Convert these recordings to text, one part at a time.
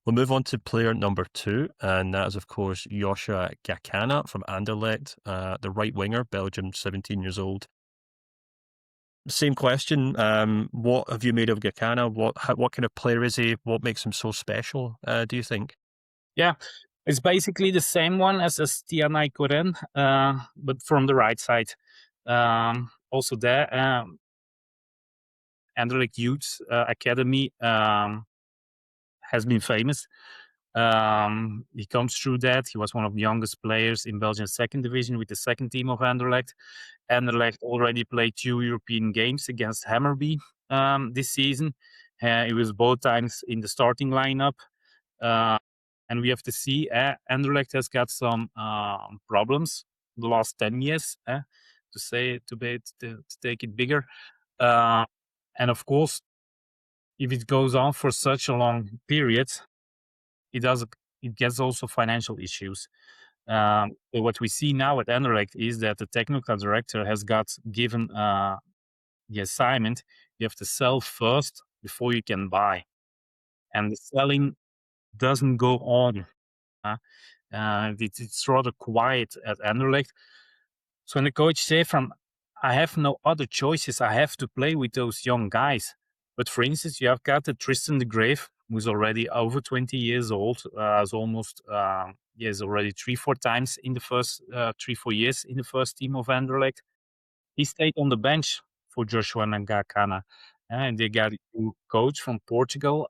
We'll move on to player number 2, and that is, of course, Nga Gakana from Anderlecht, the right winger, Belgium, 17 years old. Same question. What have you made of Gakana? What kind of player is he? What makes him so special, do you think? Yeah, it's basically the same one as Nga Koren, but from the right side. Also there, Anderlecht Youth Academy has been famous. He comes through that. He was one of the youngest players in Belgian second division with the second team of Anderlecht. Anderlecht already played 2 European games against Hammarby this season. He was both times in the starting lineup. Uh, and we have to see, Anderlecht has got some problems the last 10 years, to take it bigger. And of course, if it goes on for such a long period, it does it gets also financial issues. But what we see now at Anderlecht is that the technical director has got given the assignment: you have to sell first before you can buy, and the selling doesn't go on. It's rather quiet at Anderlecht. So when the coach say from, I have no other choices, I have to play with those young guys. But for instance, you have got the Tristan de Grave, who's already over 20 years old, is almost, he has already 3-4 times in the first 3-4 years in the first team of Anderlecht. He stayed on the bench for Joshua Nga Kana, and they got a new coach from Portugal.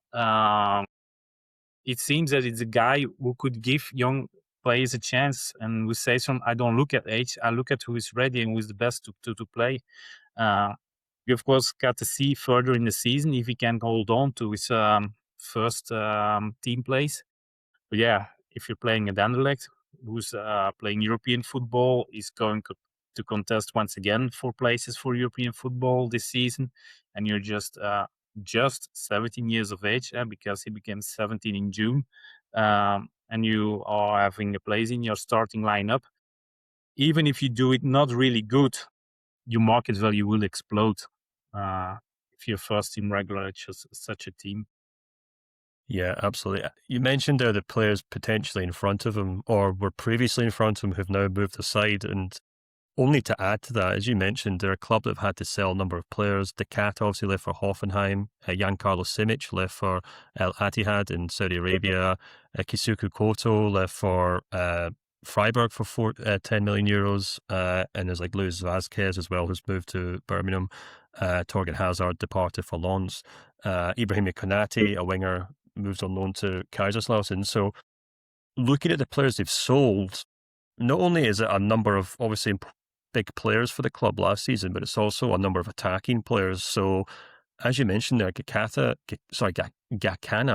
It seems that it's a guy who could give young players a chance, and who says from, I don't look at age, I look at who is ready and who is the best to play. We of course got to see further in the season if he can hold on to his first team place. But yeah, if you're playing at Anderlecht, who's playing European football, is going to contest once again for places for European football this season, and you're just 17 years of age, because he became 17 in June, and you are having a place in your starting lineup. Even if you do it not really good, your market value will explode if you're first team regular at such a team. Yeah, absolutely. You mentioned there the players potentially in front of him or were previously in front of him who've now moved aside. And only to add to that, as you mentioned, they're a club that have had to sell a number of players. The Cat obviously left for Hoffenheim. Jan Carlos Simic left for Al Attihad in Saudi Arabia. Kisuku Koto left for Freiburg for 10 million euros. And there's like Luis Vazquez as well, who's moved to Birmingham. Torgan Hazard departed for Lens. Ibrahim Konate, a winger, moves on loan to Kaiserslautern. So looking at the players they've sold, not only is it a number of obviously big players for the club last season, but it's also a number of attacking players. So as you mentioned there, Gakana,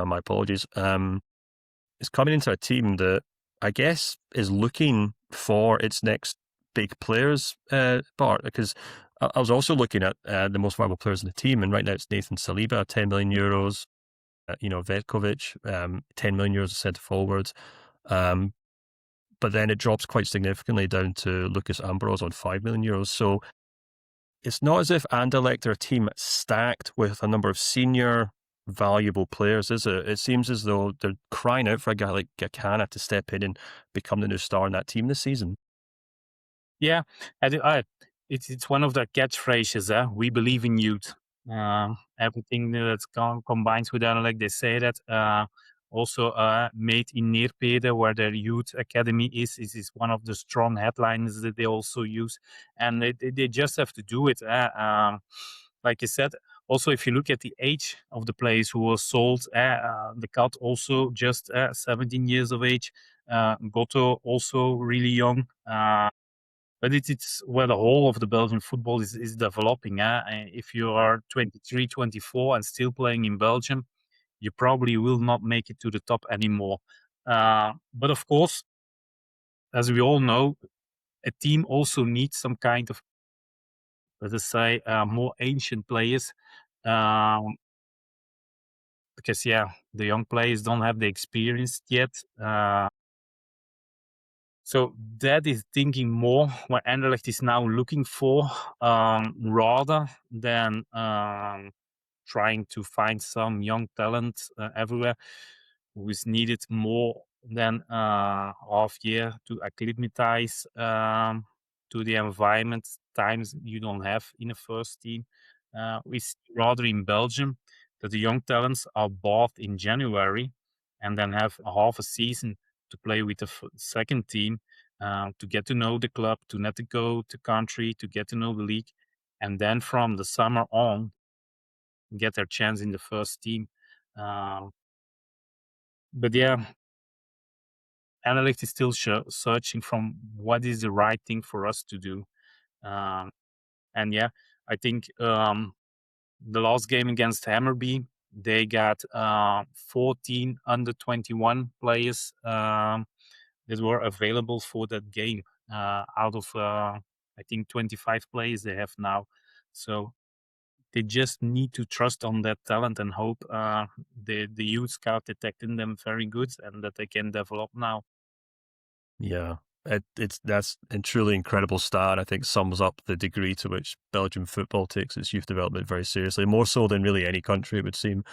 my apologies, is coming into a team that I guess is looking for its next big players, Bart, because I was also looking at the most valuable players in the team, and right now it's Nathan Saliba, 10 million euros, Vetkovic, 10 million euros of centre forwards. But then it drops quite significantly down to Lucas Ambrose on 5 million euros. So it's not as if Anderlecht are a team stacked with a number of senior, valuable players, is it? It seems as though they're crying out for a guy like Gakana to step in and become the new star in that team this season. Yeah, it's one of the catchphrases. We believe in youth. Everything that's combines with Anderlecht, they say that. Also, made in Neerpede, where their youth academy is one of the strong headlines that they also use, and they just have to do it. Like I said, also if you look at the age of the players who were sold, the cut also just 17 years of age. Goto also really young. But it's where the whole of the Belgian football is developing. If you are 23, 24 and still playing in Belgium, you probably will not make it to the top anymore. But of course, as we all know, a team also needs some kind of, let us say, more ancient players. Because, yeah, the young players don't have the experience yet. So that is thinking more what Anderlecht is now looking for, rather than trying to find some young talent everywhere. who is needed more than half year to acclimatize to the environment. Times you don't have in the first team. We see rather in Belgium that the young talents are bought in January and then have a half a season to play with the second team, to get to know the club, to not to go to country, to get to know the league, and then from the summer on get their chance in the first team. Um, but yeah, Anderlecht is still searching from what is the right thing for us to do. Um, and yeah, I think the last game against Hammerby, they got 14 under 21 players that were available for that game out of I think 25 players they have now. So they just need to trust on that talent and hope the youth scout detecting them very good and that they can develop now. Yeah, it's that's a truly incredible stat. I think sums up the degree to which Belgian football takes its youth development very seriously, more so than really any country, it would seem.